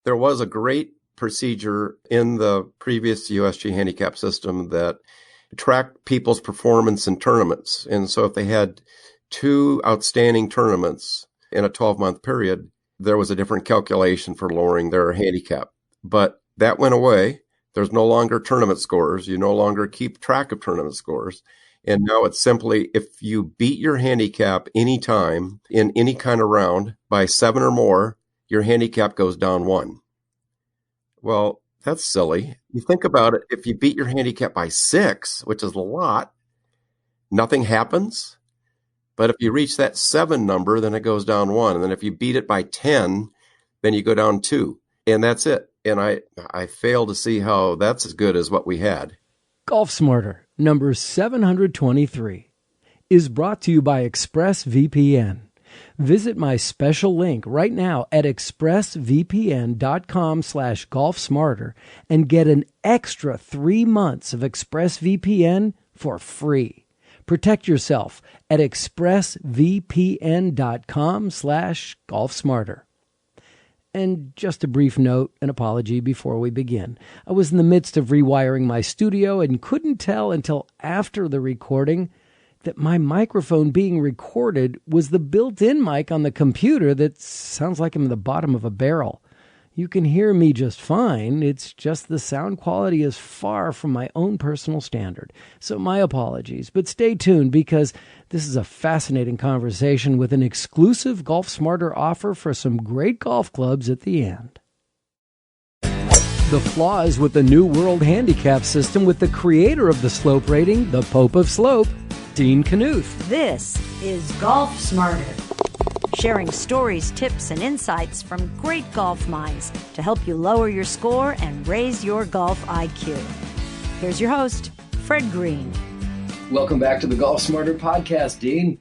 There was a great procedure in the previous USG handicap system that tracked people's performance in tournaments. And so if they had two outstanding tournaments in a 12-month period, there was a different calculation for lowering their handicap. But that went away. There's no longer tournament scores. You no longer keep track of tournament scores. And now it's simply if you beat your handicap anytime in any kind of round by 7 or more, your handicap goes down 1. Well, that's silly. You think about it, if you beat your handicap by 6, which is a lot, nothing happens. But if you reach that 7 number, then it goes down 1. And then if you beat it by 10, then you go down 2. And that's it. And I fail to see how that's as good as what we had. Golf Smarter, number 723, is brought to you by ExpressVPN. Visit my special link right now at expressvpn.com/golfsmarter and get an extra 3 months of ExpressVPN for free. Protect yourself at expressvpn.com/golfsmarter. And just a brief note, an apology before we begin. I was in the midst of rewiring my studio and couldn't tell until after the recording that my microphone being recorded was the built-in mic on the computer that sounds like I'm in the bottom of a barrel. You can hear me just fine. It's just the sound quality is far from my own personal standard. So my apologies, but stay tuned because this is a fascinating conversation with an exclusive Golf Smarter offer for some great golf clubs at the end. The flaws with the new World Handicap System with the creator of the slope rating, the Pope of Slope, Dean Knuth. This is Golf Smarter, sharing stories, tips, and insights from great golf minds to help you lower your score and raise your golf IQ. Here's your host, Fred Green. Welcome back to the Golf Smarter podcast, Dean.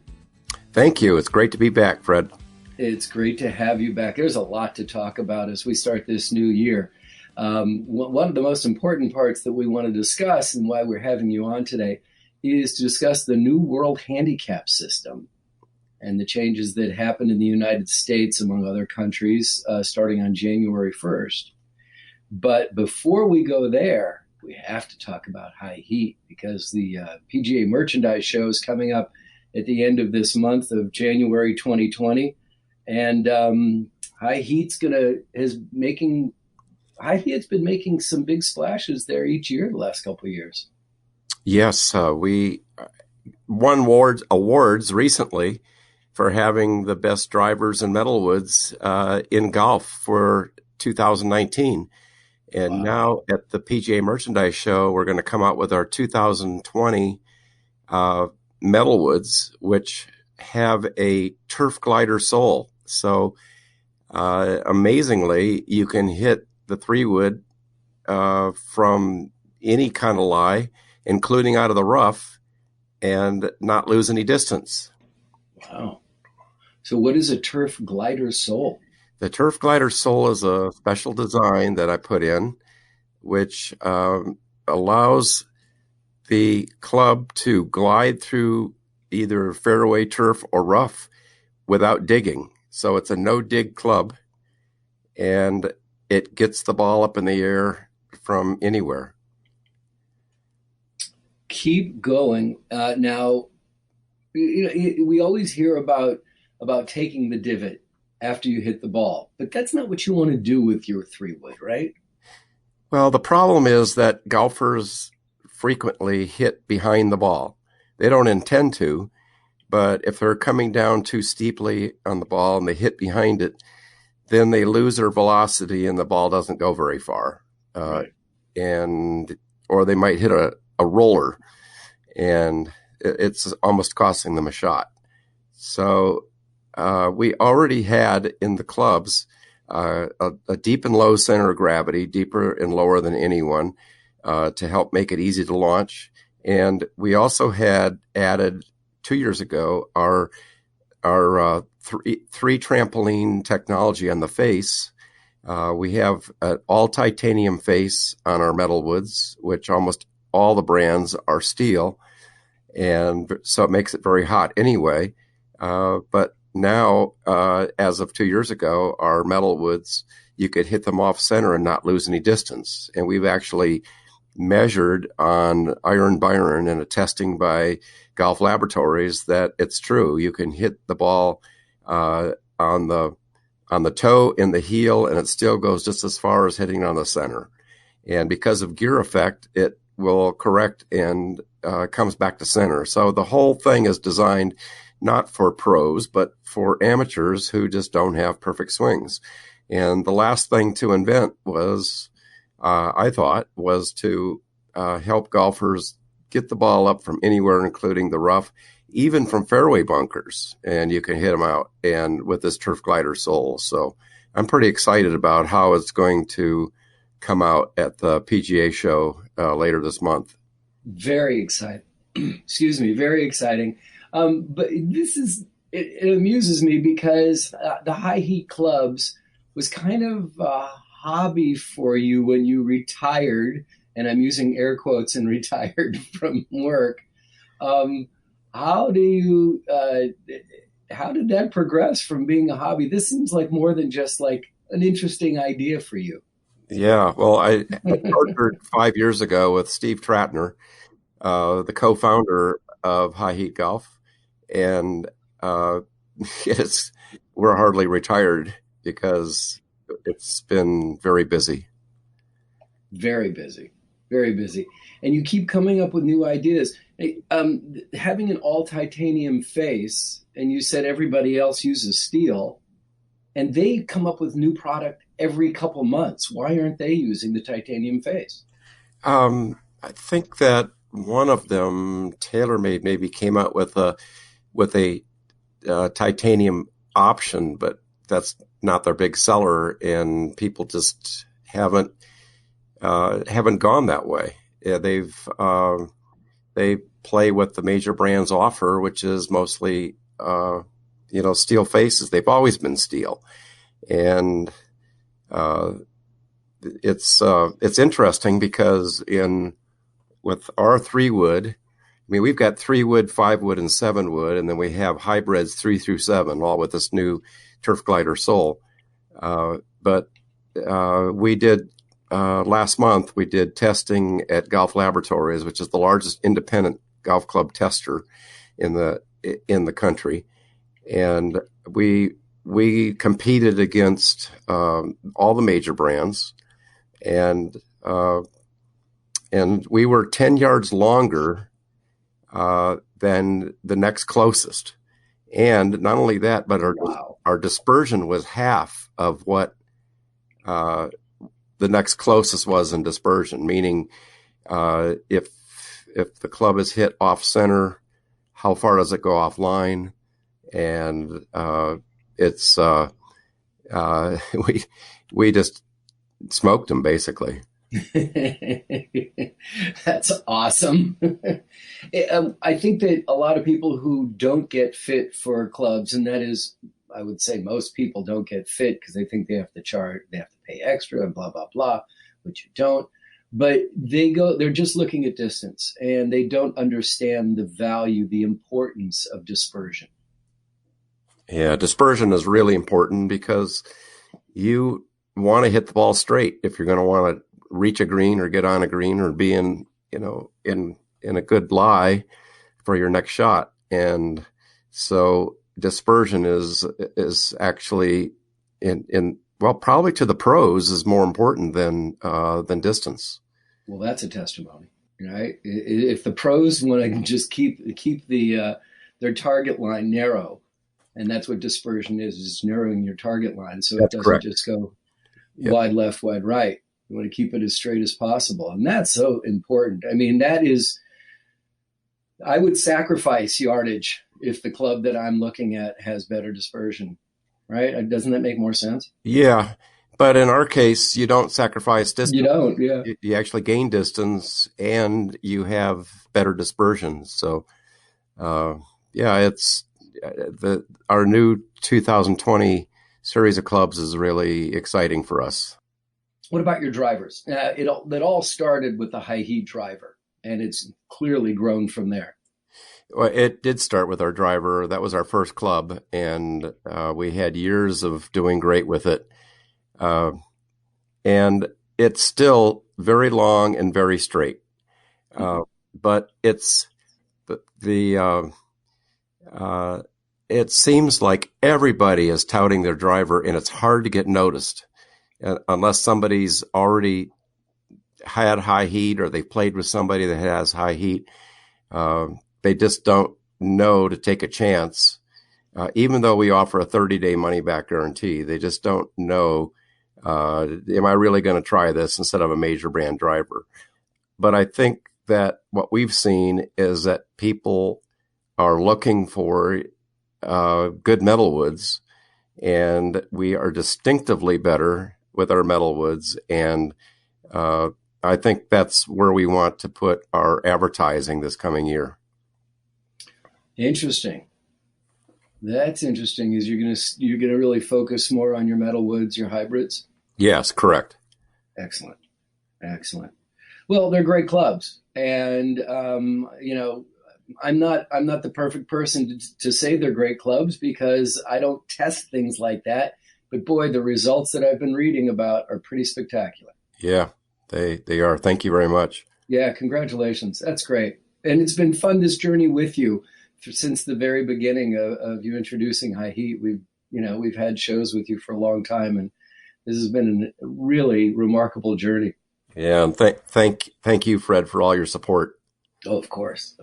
Thank you. It's great to be back, Fred. It's great to have you back. There's a lot to talk about as we start this new year. One of the most important parts that we want to discuss and why we're having you on today is to discuss the new World Handicap System and the changes that happened in the United States, among other countries, starting on January 1st. But before we go there, we have to talk about high heat because the PGA Merchandise Show is coming up at the end of this month of January 2020. And High Heat's been making some big splashes there each year the last couple of years. Yes, we won awards recently for having the best drivers in Metalwoods in golf for 2019. And Wow. Now at the PGA Merchandise Show, we're going to come out with our 2020 Metalwoods, which have a turf glider sole. So amazingly, you can hit the 3-wood from any kind of lie, including out of the rough, and not lose any distance. Wow. So what is a turf glider sole? The turf glider sole is a special design that I put in, which allows the club to glide through either fairway turf or rough without digging. So it's a no-dig club, and it gets the ball up in the air from anywhere. Keep going. Now, we always hear about taking the divot after you hit the ball, but that's not what you want to do with your 3-wood, right? Well, the problem is that golfers frequently hit behind the ball. They don't intend to, but if they're coming down too steeply on the ball and they hit behind it, then they lose their velocity and the ball doesn't go very far. Right. Or they might hit a roller and it's almost costing them a shot. So we already had in the clubs a deep and low center of gravity, deeper and lower than anyone, to help make it easy to launch. And we also had added 2 years ago our three trampoline technology on the face. We have an all titanium face on our Metalwoods, which almost all the brands are steel. And so it makes it very hot anyway. But now, as of 2 years ago, our Metalwoods you could hit them off center and not lose any distance. And we've actually measured on Iron Byron and a testing by Golf Laboratories that it's true. You can hit the ball on the toe and the heel, and it still goes just as far as hitting on the center. And because of gear effect, it will correct and comes back to center. So the whole thing is designed not for pros, but for amateurs who just don't have perfect swings. And the last thing to invent was, I thought, was to help golfers get the ball up from anywhere, including the rough, even from fairway bunkers, and you can hit them out, and with this Turf Glider sole. So I'm pretty excited about how it's going to come out at the PGA show later this month. Very exciting. Excuse me, very exciting. But it amuses me because the high heat clubs was kind of a hobby for you when you retired, and I'm using air quotes and retired from work. How did that progress from being a hobby? This seems like more than just like an interesting idea for you. Yeah, well, I partnered 5 years ago with Steve Tratner, the co-founder of High Heat Golf, and we're hardly retired because it's been very busy. Very busy, very busy. And you keep coming up with new ideas. Having an all titanium face, and you said everybody else uses steel, and they come up with new product every couple months. Why aren't they using the titanium face? I think that one of them, TaylorMade, maybe came out with a titanium option, but that's not their big seller, and people just haven't gone that way. Yeah, they play what the major brands offer, which is mostly steel faces. They've always been steel, and it's interesting because with our 3-wood, I mean, we've got 3-wood, 5-wood, and 7-wood, and then we have hybrids 3 through 7, all with this new Turf Glider sole. But we did last month. We did testing at Golf Laboratories, which is the largest independent golf club tester in the country, and we competed against all the major brands, and we were 10 yards longer than the next closest. And not only that, but our dispersion was half of what the next closest was in dispersion, meaning if the club is hit off center, how far does it go offline? And we just smoked them, basically. That's awesome. I think that a lot of people who don't get fit for clubs, and that is, I would say most people don't get fit because they think they have to pay extra and blah, blah, blah, which you don't. But they're just looking at distance, and they don't understand the value, the importance of dispersion. Yeah, dispersion is really important because you want to hit the ball straight if you're going to want to reach a green or get on a green or be in a good lie for your next shot. And so dispersion is actually probably to the pros is more important than distance. Well, that's a testimony, right? If the pros want to just keep their target line narrow, and that's what dispersion is narrowing your target line, so it doesn't just go wide left, wide right. You want to keep it as straight as possible, and that's so important. I mean, I would sacrifice yardage if the club that I'm looking at has better dispersion, right? Doesn't that make more sense? Yeah, but in our case, you don't sacrifice distance. You don't, yeah. You actually gain distance, and you have better dispersion. So, it's our new 2020 series of clubs is really exciting for us. What about your drivers? It all started with the high heat driver, and it's clearly grown from there. Well, it did start with our driver. That was our first club, and we had years of doing great with it. and it's still very long and very straight. But it's it seems like everybody is touting their driver, and it's hard to get noticed unless somebody's already had high heat or they played with somebody that has high heat. They just don't know to take a chance. Even though we offer a 30-day money-back guarantee, they just don't know, am I really going to try this instead of a major brand driver? But I think that what we've seen is that people are looking for good metalwoods, and we are distinctively better with our metalwoods. And I think that's where we want to put our advertising this coming year. Interesting. That's interesting. Is you're gonna really focus more on your metalwoods, your hybrids? Yes, correct. Excellent. Well, they're great clubs, and I'm not the perfect person to say they're great clubs because I don't test things like that. But boy, the results that I've been reading about are pretty spectacular. Yeah, they are. Thank you very much. Yeah, congratulations. That's great, and it's been fun this journey with you since the very beginning of you introducing high heat. We've had shows with you for a long time, and this has been a really remarkable journey. Yeah, and thank you, Fred, for all your support. Oh, of course.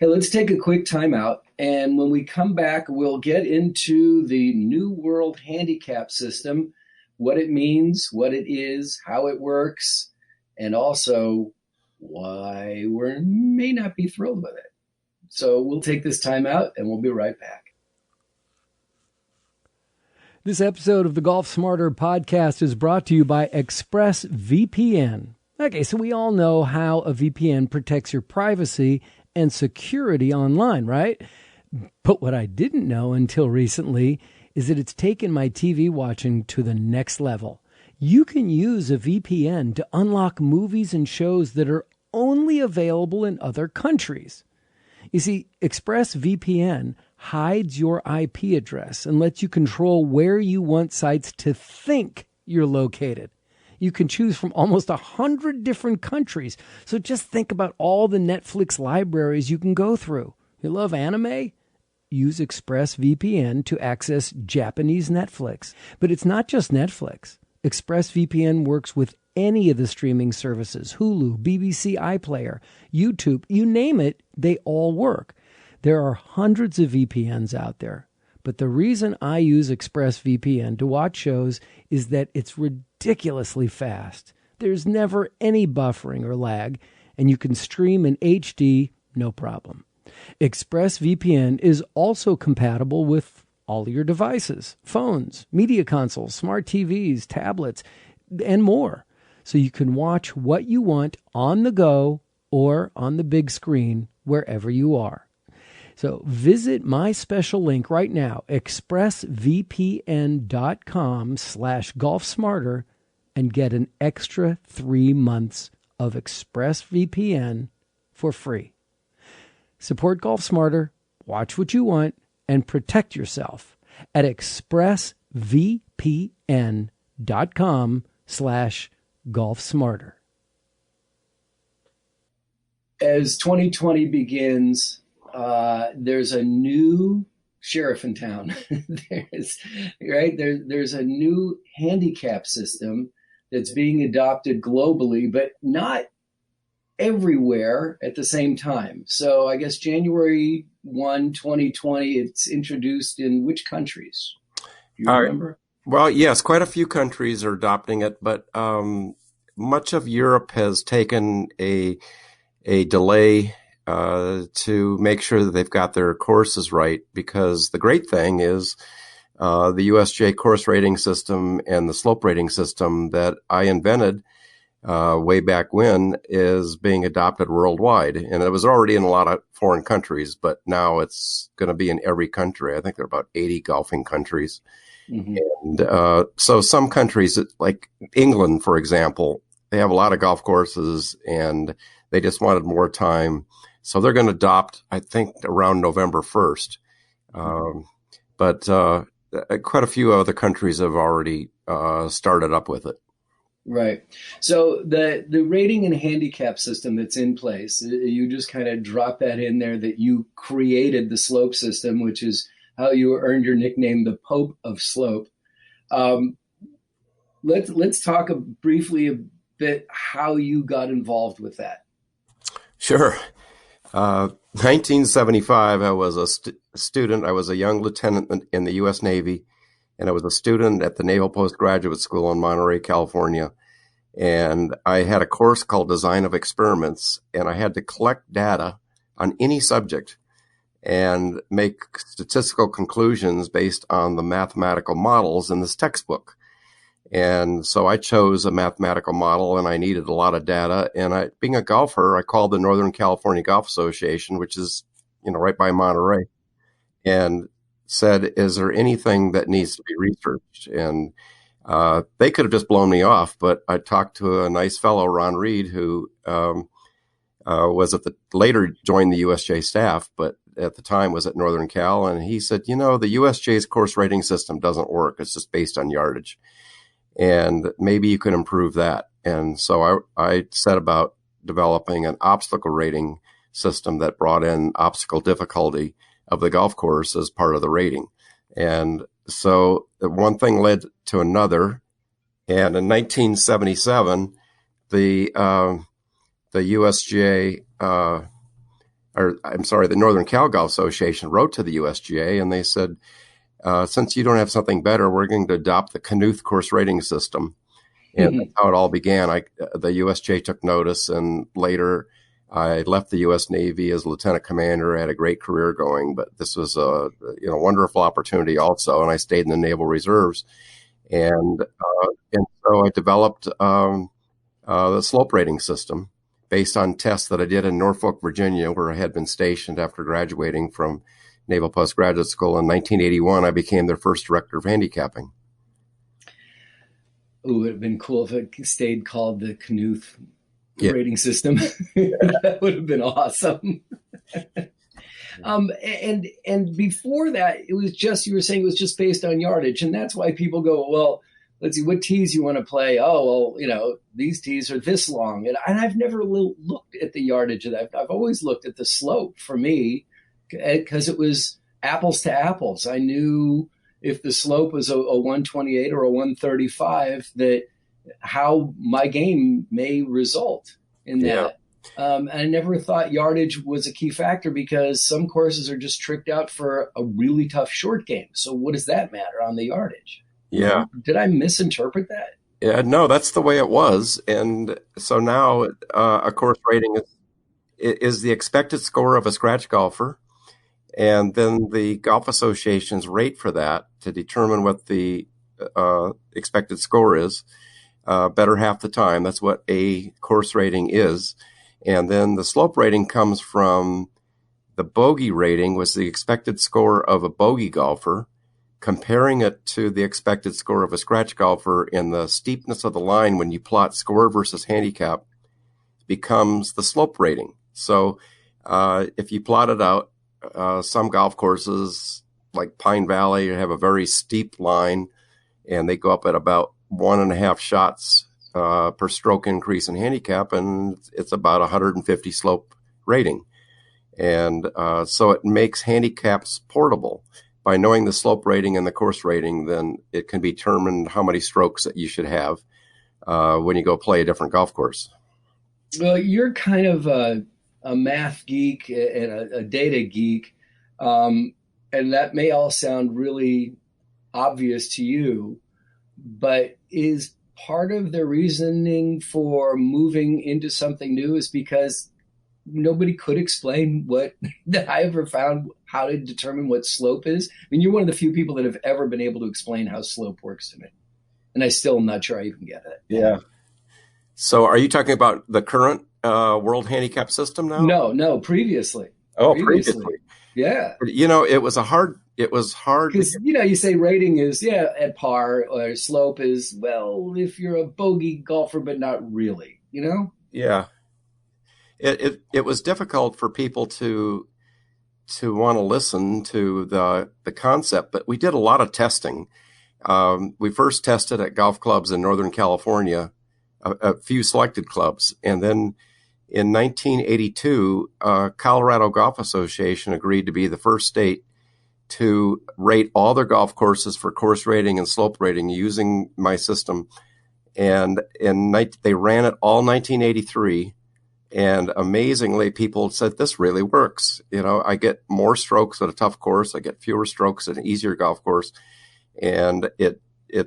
Hey, let's take a quick time out, and when we come back, we'll get into the new World Handicap System, what it means, what it is, how it works, and also why we may not be thrilled with it. So we'll take this time out, and we'll be right back. This episode of the Golf Smarter podcast is brought to you by ExpressVPN. Okay, so we all know how a VPN protects your privacy and security online, right? But what I didn't know until recently is that it's taken my TV watching to the next level. You can use a VPN to unlock movies and shows that are only available in other countries. You see, ExpressVPN hides your IP address and lets you control where you want sites to think you're located. You can choose from almost 100 different countries. So just think about all the Netflix libraries you can go through. You love anime? Use ExpressVPN to access Japanese Netflix. But it's not just Netflix. ExpressVPN works with any of the streaming services, Hulu, BBC iPlayer, YouTube, you name it, they all work. There are hundreds of VPNs out there. But the reason I use ExpressVPN to watch shows is that it's ridiculously fast. There's never any buffering or lag, and you can stream in HD, no problem. ExpressVPN is also compatible with all your devices, phones, media consoles, smart TVs, tablets, and more. So you can watch what you want on the go or on the big screen wherever you are. So visit my special link right now, expressvpn.com/golfsmarter, and get an extra 3 months of ExpressVPN for free. Support Golf Smarter, watch what you want, and protect yourself at expressvpn.com/golfsmarter. As 2020 begins, there's a new sheriff in town. There's a new handicap system that's being adopted globally, but not everywhere at the same time. So I guess January 1, 2020, it's introduced in which countries? Do you remember? Well, yes, quite a few countries are adopting it, but much of Europe has taken a delay to make sure that they've got their courses right, because the great thing is the USGA Course Rating System and the slope rating system that I invented way back when is being adopted worldwide. And it was already in a lot of foreign countries, but now it's going to be in every country. I think there are about 80 golfing countries. Mm-hmm. And so some countries, like England, for example, they have a lot of golf courses and they just wanted more time. So they're going to adopt, I think, around November 1st. But quite a few other countries have already started up with it. Right. So the rating and handicap system that's in place, you just kind of drop that in there that you created the slope system, which is how you earned your nickname, the Pope of Slope. Um, let's talk briefly a bit how you got involved with that. Sure. 1975, I was a student. I was a young lieutenant in the U.S. Navy, and I was a student at the Naval Postgraduate School in Monterey, California. And I had a course called Design of Experiments, and I had to collect data on any subject and make statistical conclusions based on the mathematical models in this textbook. And so I chose a mathematical model, and I needed a lot of data. And being a golfer, I called the Northern California Golf Association, which is, right by Monterey, and said, is there anything that needs to be researched? And they could have just blown me off, but I talked to a nice fellow, Ron Reed, who later joined the USGA staff, but at the time was at Northern Cal. And he said, the USGA's course rating system doesn't work. It's just based on yardage. And maybe you could improve that. And so I set about developing an obstacle rating system that brought in obstacle difficulty of the golf course as part of the rating. And so one thing led to another. And in 1977, the USGA, the Northern Cal Golf Association wrote to the USGA, and they said, since you don't have something better, we're going to adopt the Knuth course rating system. And that's how it all began. The USGA took notice, and later I left the U.S. Navy as lieutenant commander. I had a great career going, but this was a wonderful opportunity also. And I stayed in the Naval Reserves, and so I developed the slope rating system based on tests that I did in Norfolk, Virginia, where I had been stationed after graduating from Naval Postgraduate School. In 1981, I became their first director of handicapping. Ooh, it would have been cool if it stayed called the Knuth rating system. That would have been awesome. And before that, it was just, you were saying it was just based on yardage. And that's why people go, well, let's see, what tees you want to play? Oh, well, these tees are this long. And I've never looked at the yardage of that. I've always looked at the slope for me, because it was apples to apples. I knew if the slope was a 128 or a 135, that how my game may result in that. I never thought yardage was a key factor, because some courses are just tricked out for a really tough short game. So what does that matter on the yardage? Yeah. Did I misinterpret that? Yeah, no, that's the way it was. And so now a course rating is the expected score of a scratch golfer. And then the golf associations rate for that to determine what the expected score is, better half the time. That's what a course rating is. And then the slope rating comes from the bogey rating, was the expected score of a bogey golfer, comparing it to the expected score of a scratch golfer, in the steepness of the line when you plot score versus handicap becomes the slope rating. So if you plot it out, some golf courses like Pine Valley have a very steep line, and they go up at about 1.5 shots per stroke increase in handicap, and it's about 150 slope rating. And so it makes handicaps portable. By knowing the slope rating and the course rating, then it can be determined how many strokes that you should have when you go play a different golf course. Well, you're kind of a math geek and a data geek, and that may all sound really obvious to you, but is part of the reasoning for moving into something new is because nobody could explain that I ever found how to determine what slope is? I mean, you're one of the few people that have ever been able to explain how slope works to me, and I still am not sure I even get it. Yeah. So are you talking about the current World Handicap System now? No, previously. Oh, previously. Yeah. It was hard. Because, you say rating is, at par, or slope is, well, if you're a bogey golfer, but not really, Yeah. It was difficult for people to want to listen to the concept, but we did a lot of testing. We first tested at golf clubs in Northern California a few selected clubs. And then in 1982, Colorado Golf Association agreed to be the first state to rate all their golf courses for course rating and slope rating using my system. And they ran it all 1983. And amazingly, people said, this really works. I get more strokes at a tough course. I get fewer strokes at an easier golf course. And it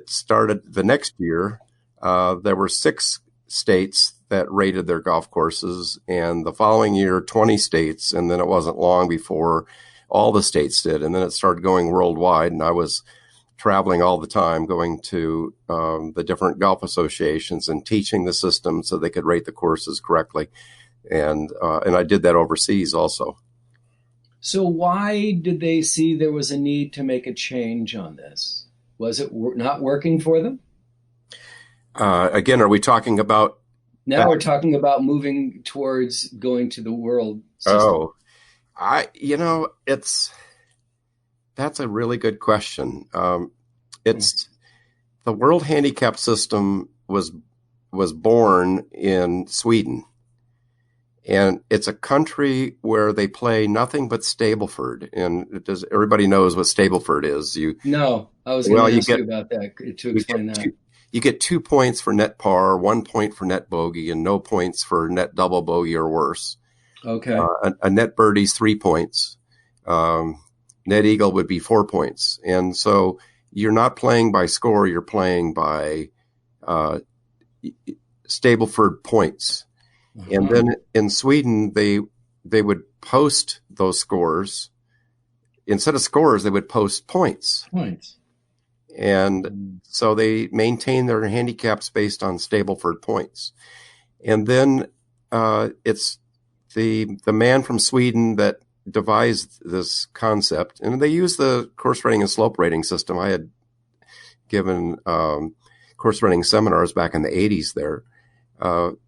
started the next year. There were 6 states that rated their golf courses, and the following year, 20 states. And then it wasn't long before all the states did. And then it started going worldwide. And I was traveling all the time, going to the different golf associations and teaching the system so they could rate the courses correctly. And I did that overseas also. So why did they see there was a need to make a change on this? Was it not working for them? Again, are we talking about? Now we're talking about moving towards going to the world system. That's a really good question. The World Handicap System was born in Sweden, and it's a country where they play nothing but Stableford. And everybody knows what Stableford is? No, I was going to ask you about that to explain that. You get 2 points for net par, 1 point for net bogey, and no points for net double bogey or worse. Okay. A net birdie's 3 points. Net eagle would be 4 points. And so you're not playing by score, you're playing by Stableford points. Uh-huh. And then in Sweden, they would post those scores. Instead of scores, they would post points. And so they maintain their handicaps based on Stableford points. And then it's the man from Sweden that devised this concept, and they use the course rating and slope rating system. I had given course rating seminars back in the 80s there,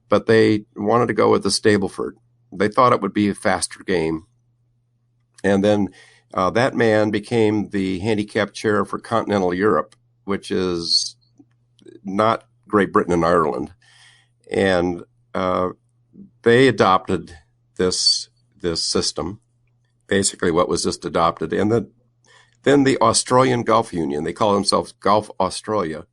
but they wanted to go with the Stableford. They thought it would be a faster game. And then that man became the handicap chair for continental Europe, which is not Great Britain and Ireland. And they adopted this system, basically what was just adopted. And then the Australian Golf Union, they call themselves Golf Australia.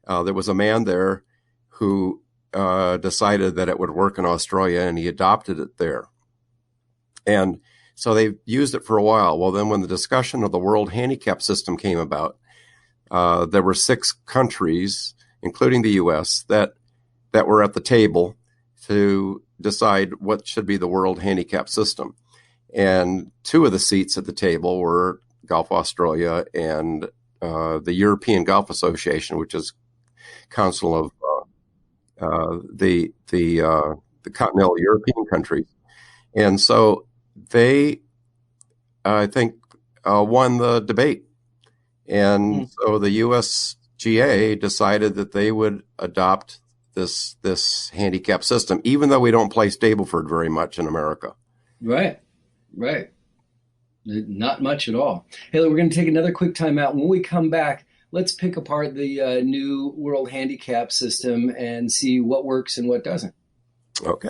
There was a man there who decided that it would work in Australia, and he adopted it there. And so they used it for a while. Well, then when the discussion of the World Handicap System came about, there were 6 countries, including the U.S., that were at the table to decide what should be the World Handicap System. And 2 of the seats at the table were Golf Australia and the European Golf Association, which is council of the continental European countries. And so they, I think, won the debate. And so the USGA decided that they would adopt this handicap system, even though we don't play Stableford very much in America. Right. Not much at all. Hey, we're going to take another quick time out. When we come back, let's pick apart the new World Handicap System and see what works and what doesn't. Okay.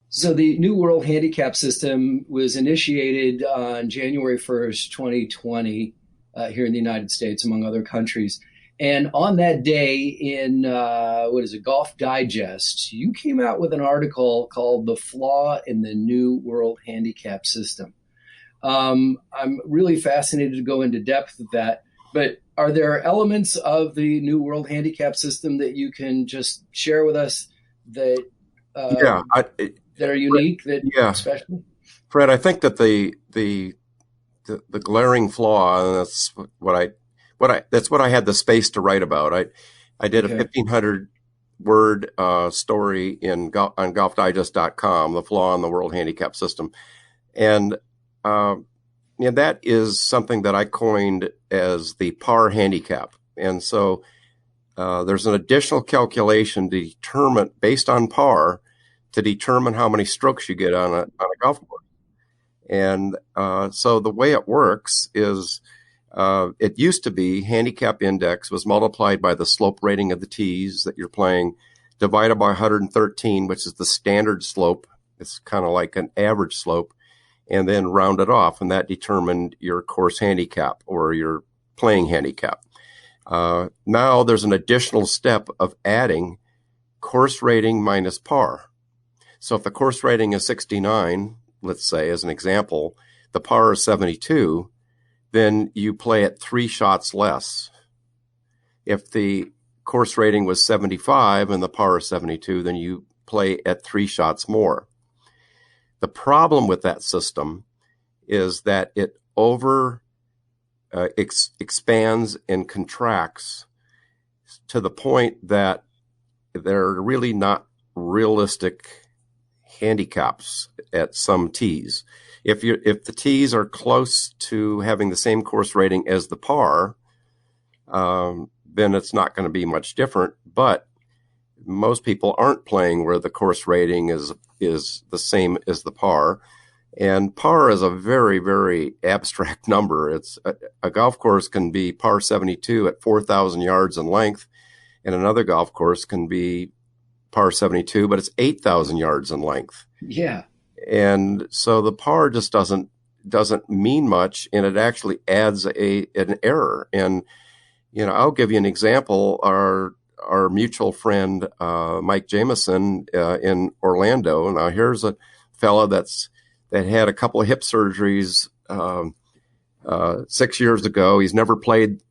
So the new World Handicap System was initiated on January 1st, 2020, here in the United States, among other countries. And on that day in, Golf Digest, you came out with an article called The Flaw in the New World Handicap System. I'm really fascinated to go into depth with that, but are there elements of the new World Handicap System that you can just share with us that that are unique, special? Fred, I think that the glaring flaw, and that's what I had the space to write about. I did a 1,500 word story on golfdigest.com, The Flaw in the World Handicap System. And that is something that I coined as the par handicap. And so there's an additional calculation to determine, based on par, to determine how many strokes you get on a golf course. And so the way it works is It used to be handicap index was multiplied by the slope rating of the tees that you're playing, divided by 113, which is the standard slope. It's kind of like an average slope, and then rounded off, and that determined your course handicap or your playing handicap. Now there's an additional step of adding course rating minus par. So if the course rating is 69, let's say as an example, the par is 72, then you play at 3 shots less. If the course rating was 75 and the par is 72, then you play at 3 shots more. The problem with that system is that it expands and contracts to the point that they're really not realistic handicaps at some tees. If the tees are close to having the same course rating as the par, then it's not going to be much different. But most people aren't playing where the course rating is the same as the par. And par is a very, very abstract number. It's a golf course can be par 72 at 4,000 yards in length, and another golf course can be par 72, but it's 8,000 yards in length. Yeah. And so the par just doesn't mean much, and it actually adds an error. And, I'll give you an example. Our mutual friend, Mike Jameson, in Orlando. Now here's a fella that had a couple of hip surgeries 6 years ago. He's never played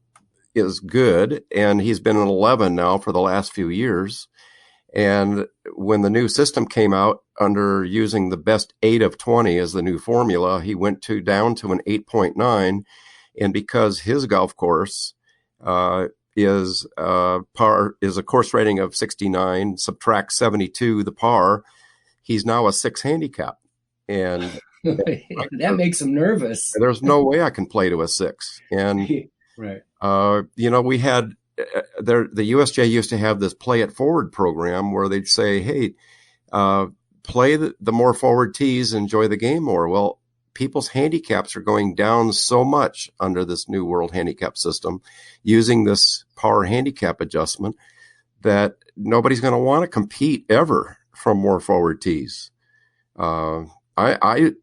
as good, and he's been in 11 now for the last few years. And when the new system came out under using the best 8 of 20 as the new formula, he went down to an 8.9. And because his golf course is a course rating of 69, subtract 72, the par, he's now a 6 handicap. And that makes him nervous. There's no way I can play to a 6. And, right. We had, the USGA used to have this play it forward program where they'd say, hey, play the more forward tees, enjoy the game more. Well, people's handicaps are going down so much under this new World Handicap System using this par handicap adjustment that nobody's going to want to compete ever from more forward tees. I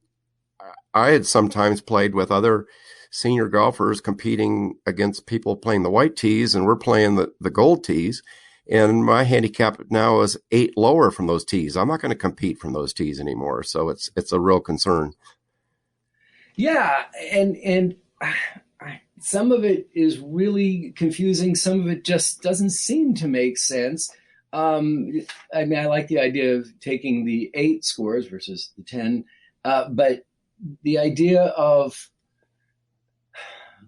had sometimes played with other senior golfers competing against people playing the white tees, and we're playing the gold tees. And my handicap now is 8 lower from those tees. I'm not going to compete from those tees anymore. So it's a real concern. Yeah. And some of it is really confusing. Some of it just doesn't seem to make sense. I like the idea of taking the 8 scores versus the 10. But the idea of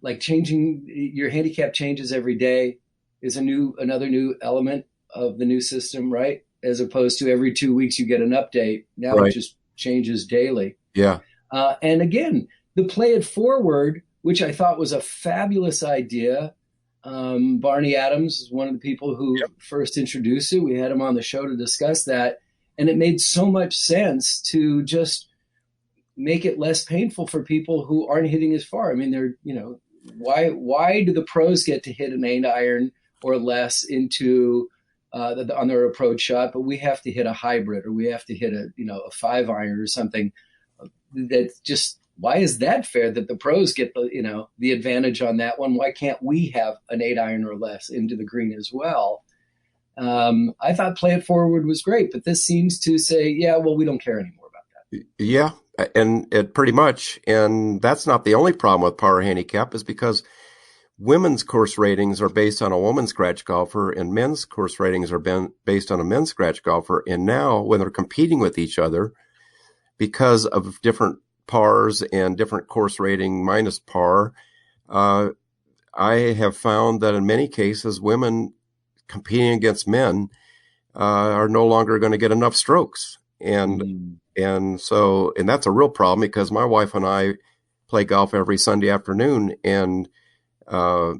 like changing your handicap changes every day is another new element of the new system, right? As opposed to every 2 weeks you get an update. Now It just changes daily. Yeah. And again, the play it forward, which I thought was a fabulous idea. Barney Adams is one of the people who first introduced it. We had him on the show to discuss that. And it made so much sense to just make it less painful for people who aren't hitting as far. I mean, why do the pros get to hit an 8 iron or less into on their approach shot, but we have to hit a hybrid or we have to hit a 5 iron or something? That's just, why is that fair that the pros get the advantage on that one? Why can't we have an 8 iron or less into the green as well? I thought play it forward was great, but this seems to say, we don't care anymore about that. Yeah. And it pretty much, and that's not the only problem with par handicap, is because women's course ratings are based on a woman's scratch golfer and men's course ratings are based on a men's scratch golfer. And now when they're competing with each other, because of different pars and different course rating minus par, I have found that in many cases, women competing against men are no longer going to get enough strokes. And that's a real problem because my wife and I play golf every Sunday afternoon, and we're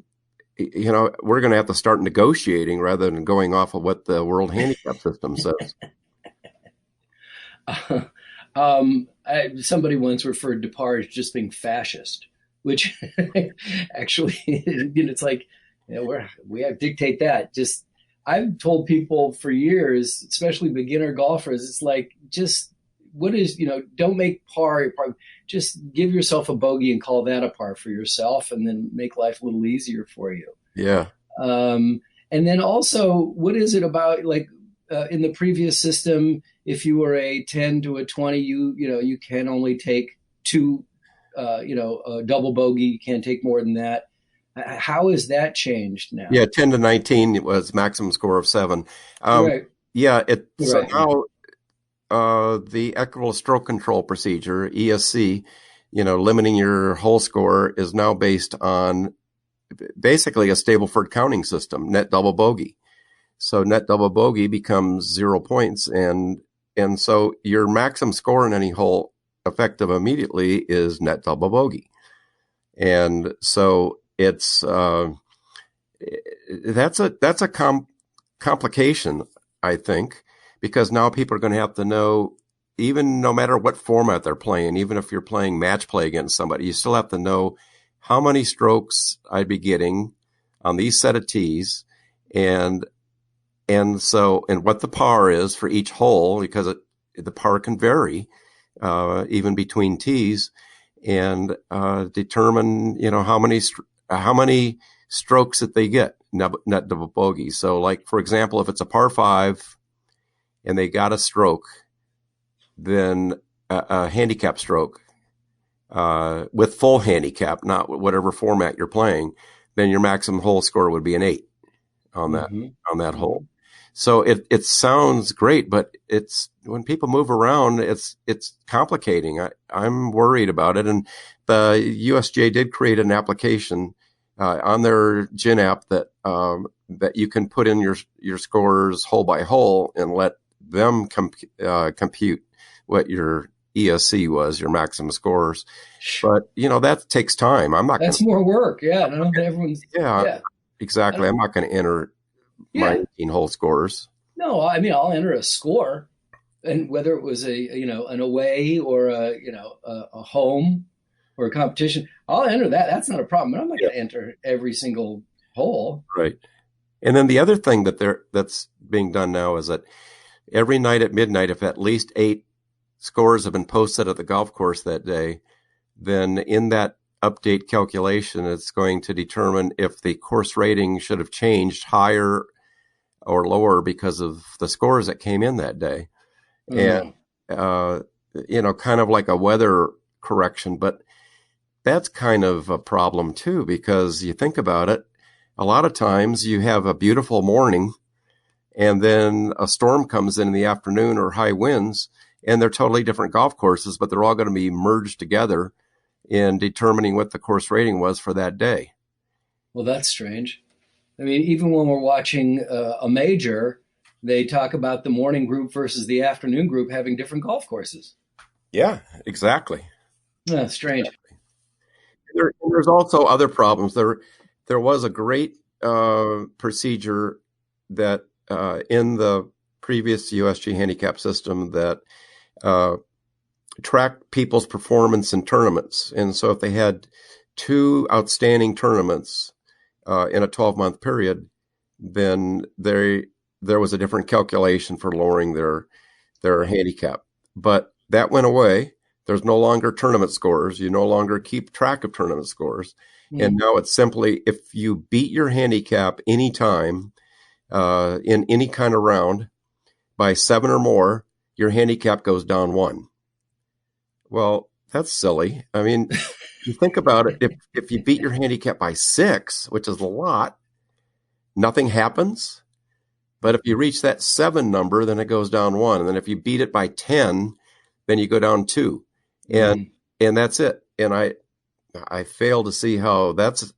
going to have to start negotiating rather than going off of what the World Handicap System says. Somebody once referred to par as just being fascist. which actually, it's like, we have to dictate that. Just, I've told people for years, especially beginner golfers, it's like, just what is, don't make par your par. Just give yourself a bogey and call that a par for yourself, and then make life a little easier for you. Yeah. And then also, what is it about, like, in the previous system, if you were a 10 to a 20, you can only take two, a double bogey. You can't take more than that. How has that changed now? Yeah, 10 to 19 was maximum score of 7. Right. Yeah, so Right. now the equitable stroke control procedure, ESC, limiting your hole score is now based on basically a Stableford counting system, net double bogey. So net double bogey becomes 0 points, and so your maximum score in any hole effective immediately is net double bogey. And so it's that's a complication, I think, because now people are going to have to know, even no matter what format they're playing, even if you're playing match play against somebody, you still have to know how many strokes I'd be getting on these set of tees, and what the par is for each hole, because the par can vary even between tees, and determine how many strokes that they get net double bogey. So, like, for example, if it's a par 5 and they got a stroke, then a handicap stroke with full handicap, not whatever format you're playing, then your maximum hole score would be an 8 on that hole. So it sounds great, but it's, when people move around, it's complicating. I'm worried about it. And the USGA did create an application on their GHIN app that you can put in your scores hole by hole and let them compute what your ESC was, your maximum scores. But that takes time. That's more work. Yeah, no, everyone's. Yeah, exactly. I'm not going to enter my 18-hole scores. No, I mean, I'll enter a score, and whether it was an away or a home or a competition, I'll enter that. That's not a problem. But I'm not going to enter every single hole. Right. And then the other thing that's being done now is that every night at midnight, if at least 8 scores have been posted at the golf course that day, then in that update calculation, it's going to determine if the course rating should have changed higher or lower because of the scores that came in that day. And, kind of like a weather correction, but that's kind of a problem too, because you think about it, a lot of times you have a beautiful morning and then a storm comes in the afternoon or high winds, and they're totally different golf courses, but they're all going to be merged together in determining what the course rating was for that day. Well, that's strange. I mean, even when we're watching a major, they talk about the morning group versus the afternoon group having different golf courses. Yeah, exactly. Yeah, strange. Exactly. There's also other problems. There was a great procedure that in the previous USGA Handicap System that tracked people's performance in tournaments. And so if they had 2 outstanding tournaments in a 12-month period, then there was a different calculation for lowering their handicap. But that went away. There's no longer tournament scores. You no longer keep track of tournament scores. And now it's simply, if you beat your handicap anytime in any kind of round by 7 or more, your handicap goes down 1. Well, that's silly. I mean, you think about it. If you beat your handicap by 6, which is a lot, nothing happens. But if you reach that 7 number, then it goes down 1. And then if you beat it by 10, then you go down 2. And that's it. And I fail to see how that's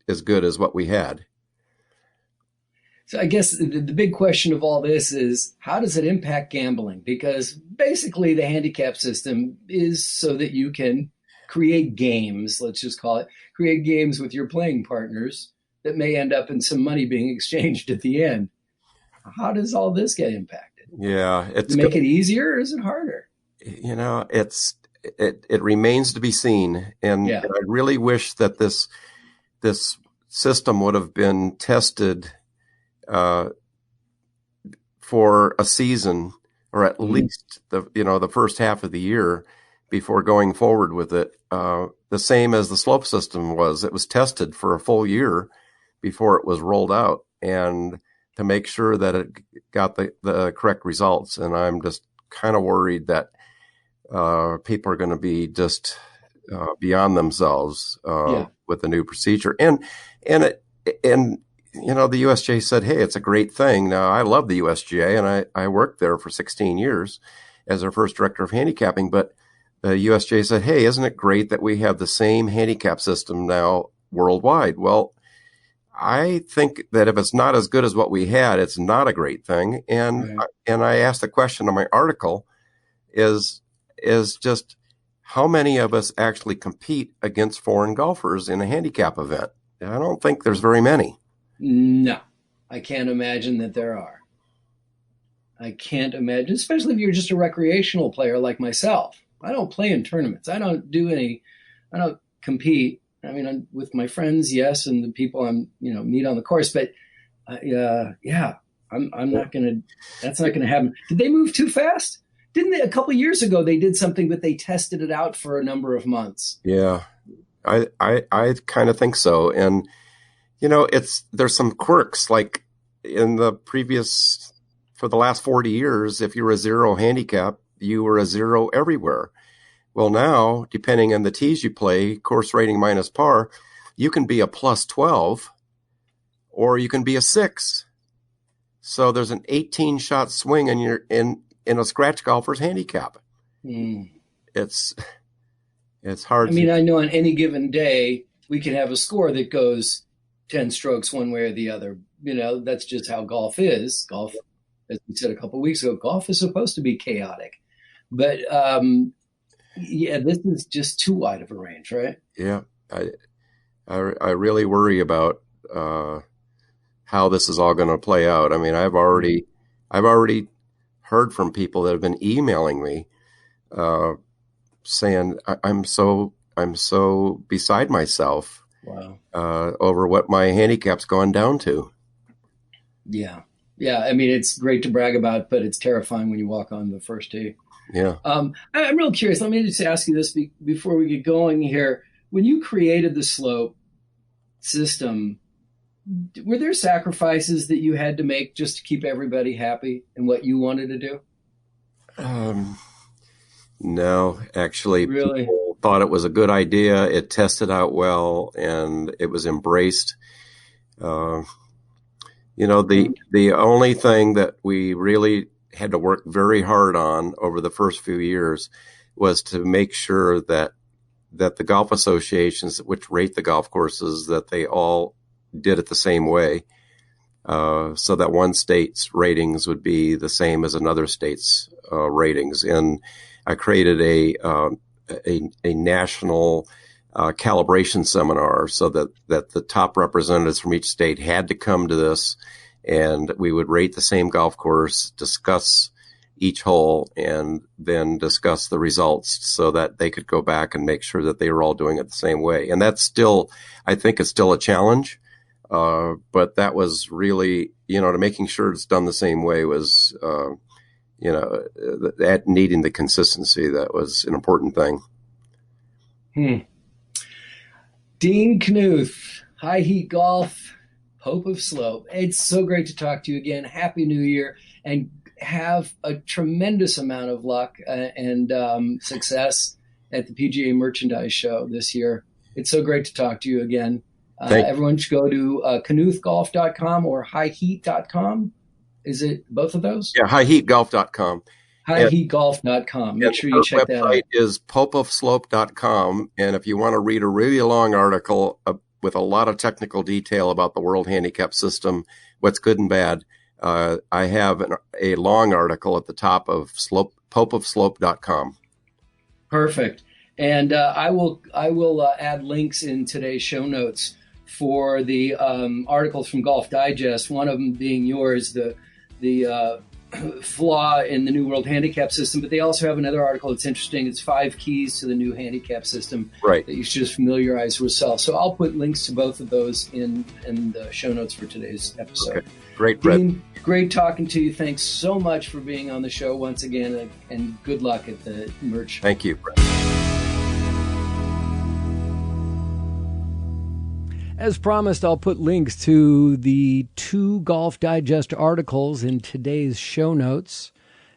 as good as what we had. So I guess the big question of all this is, how does it impact gambling? Because basically the handicap system is so that you can create games, let's just call it, create games with your playing partners that may end up in some money being exchanged at the end. How does all this get impacted? Yeah. Does it make it easier, or is it harder? it remains to be seen. And Yeah. I really wish that this system would have been tested for a season, or at least the first half of the year before going forward with it. The same as the slope system was. It was tested for a full year before it was rolled out, and to make sure that it got the correct results. And I'm just kind of worried that people are going to be just beyond themselves with the new procedure. And the USGA said, hey, it's a great thing. Now, I love the USGA, and I worked there for 16 years as their first director of handicapping. But the USGA said, hey, isn't it great that we have the same handicap system now worldwide? Well, I think that if it's not as good as what we had, it's not a great thing. And I asked the question in my article is just how many of us actually compete against foreign golfers in a handicap event? And I don't think there's very many. No, I can't imagine that there are. I can't imagine, especially if you're just a recreational player like myself. I don't play in tournaments. I don't compete. I mean, with my friends, yes, and the people I'm, meet on the course. But I'm not gonna. That's not gonna happen. Did they move too fast? Didn't they? A couple of years ago, they did something, but they tested it out for a number of months. Yeah, I kind of think so. And there's some quirks, like in the previous, for the last 40 years, if you were a zero handicap, you were a zero everywhere. Well, now, depending on the tees you play, course rating minus par, you can be a plus 12 or you can be a 6. So there's an 18 shot swing and you're in a scratch golfer's handicap. It's hard. I know on any given day, we can have a score that goes 10 strokes one way or the other. That's just how golf is. Golf, as we said a couple of weeks ago, golf is supposed to be chaotic. But this is just too wide of a range, right? Yeah, I really worry about how this is all going to play out. I mean, I've already heard from people that have been emailing me saying I'm so beside myself. Wow. Over what my handicap's gone down to. Yeah. I mean, it's great to brag about, but it's terrifying when you walk on the first tee. Yeah. I'm real curious. Let me just ask you this before we get going here. When you created the slope system, were there sacrifices that you had to make just to keep everybody happy and what you wanted to do? No, actually, really? People thought it was a good idea. It tested out well, and it was embraced. The only thing that we really had to work very hard on over the first few years was to make sure that the golf associations which rate the golf courses, that they all did it the same way, so that one state's ratings would be the same as another state's ratings. And I created a national calibration seminar so that the top representatives from each state had to come to this, and we would rate the same golf course, discuss each hole, and then discuss the results so that they could go back and make sure that they were all doing it the same way. And that's still, I think it's still a challenge. But that was really, to making sure it's done the same way was, that needing the consistency, that was an important thing. Dean Knuth, High Heat Golf, Pope of Slope. It's so great to talk to you again. Happy New Year, and have a tremendous amount of luck and success at the PGA Merchandise Show this year. It's so great to talk to you again. Everyone should go to knuthgolf.com or highheat.com. Is it both of those? Yeah, highheatgolf.com. Highheatgolf.com. Make sure you check that out. Our website is popeofslope.com. And if you want to read a really long article with a lot of technical detail about the World Handicap System, what's good and bad, I have a long article at the top of popeofslope.com. Perfect. And I will add links in today's show notes for the articles from Golf Digest, one of them being yours, the flaw in the new World Handicap System, but they also have another article that's interesting. It's 5 keys to the new handicap system that you should just familiarize yourself. So I'll put links to both of those in the show notes for today's episode. Okay. Great, Brett. Dean, great talking to you. Thanks so much for being on the show once again, and good luck at the merch. Thank you, Brett. As promised, I'll put links to the 2 Golf Digest articles in today's show notes.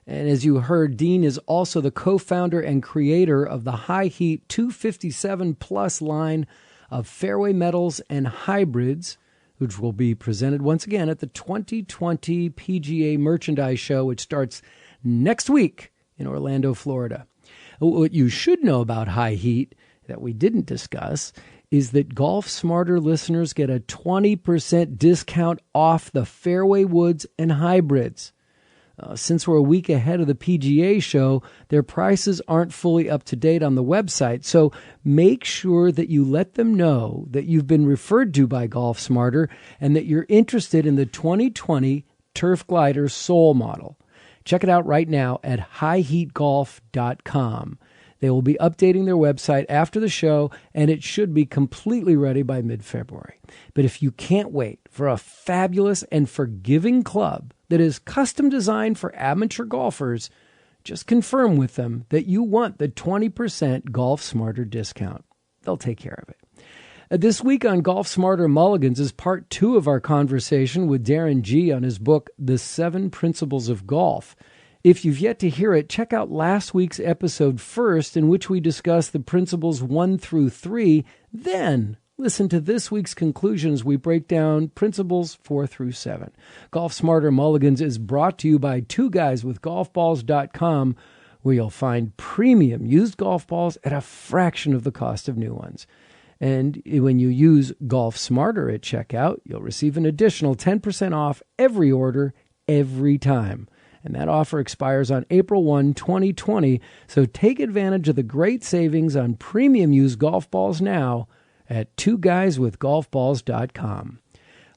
And as you heard, Dean is also the co-founder and creator of the High Heat 257 Plus line of fairway metals and hybrids, which will be presented once again at the 2020 PGA Merchandise Show, which starts next week in Orlando, Florida. What you should know about High Heat that we didn't discuss is that Golf Smarter listeners get a 20% discount off the Fairway Woods and hybrids. Since we're a week ahead of the PGA show, their prices aren't fully up to date on the website, so make sure that you let them know that you've been referred to by Golf Smarter and that you're interested in the 2020 Turf Glider Soul model. Check it out right now at highheatgolf.com. They will be updating their website after the show, and it should be completely ready by mid-February. But if you can't wait for a fabulous and forgiving club that is custom designed for amateur golfers, just confirm with them that you want the 20% Golf Smarter discount. They'll take care of it. This week on Golf Smarter Mulligans is part 2 of our conversation with Darren G. on his book, The 7 Principles of Golf. If you've yet to hear it, check out last week's episode first, in which we discuss the principles 1 through 3. Then listen to this week's conclusions. We break down principles 4 through 7. Golf Smarter Mulligans is brought to you by 2guyswithgolfballs.com, where you'll find premium used golf balls at a fraction of the cost of new ones. And when you use Golf Smarter at checkout, you'll receive an additional 10% off every order, every time. And that offer expires on April 1, 2020, so take advantage of the great savings on premium used golf balls now at 2guyswithgolfballs.com.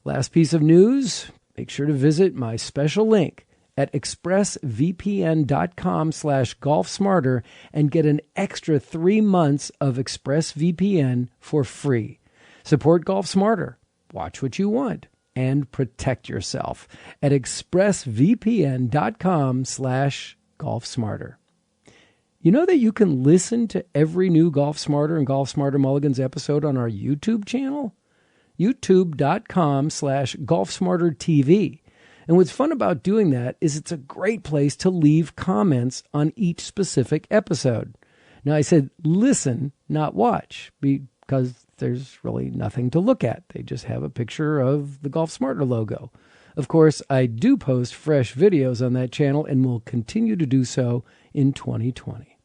Last piece of news, make sure to visit my special link at expressvpn.com/golfsmarter and get an extra 3 months of ExpressVPN for free. Support Golf Smarter. Watch what you want and protect yourself at expressvpn.com/golfsmarter. You know that you can listen to every new Golf Smarter and Golf Smarter Mulligans episode on our YouTube channel? youtube.com/golfsmartertv. And what's fun about doing that is it's a great place to leave comments on each specific episode. Now, I said listen, not watch, because there's really nothing to look at. They just have a picture of the Golf Smarter logo. Of course, I do post fresh videos on that channel and will continue to do so in 2020.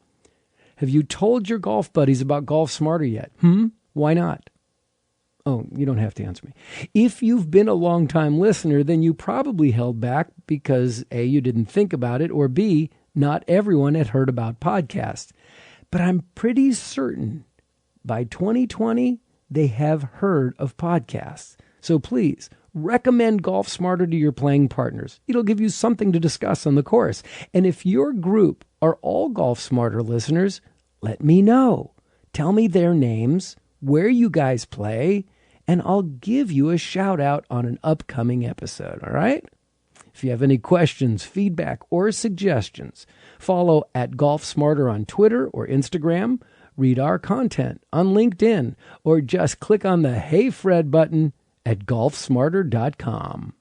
Have you told your golf buddies about Golf Smarter yet? Why not? Oh, you don't have to answer me. If you've been a long-time listener, then you probably held back because A, you didn't think about it, or B, not everyone had heard about podcasts. But I'm pretty certain by 2020, they have heard of podcasts. So please, recommend Golf Smarter to your playing partners. It'll give you something to discuss on the course. And if your group are all Golf Smarter listeners, let me know. Tell me their names, where you guys play, and I'll give you a shout out on an upcoming episode, all right? If you have any questions, feedback, or suggestions, follow at Golf Smarter on Twitter or Instagram, read our content on LinkedIn, or just click on the Hey Fred button at golfsmarter.com.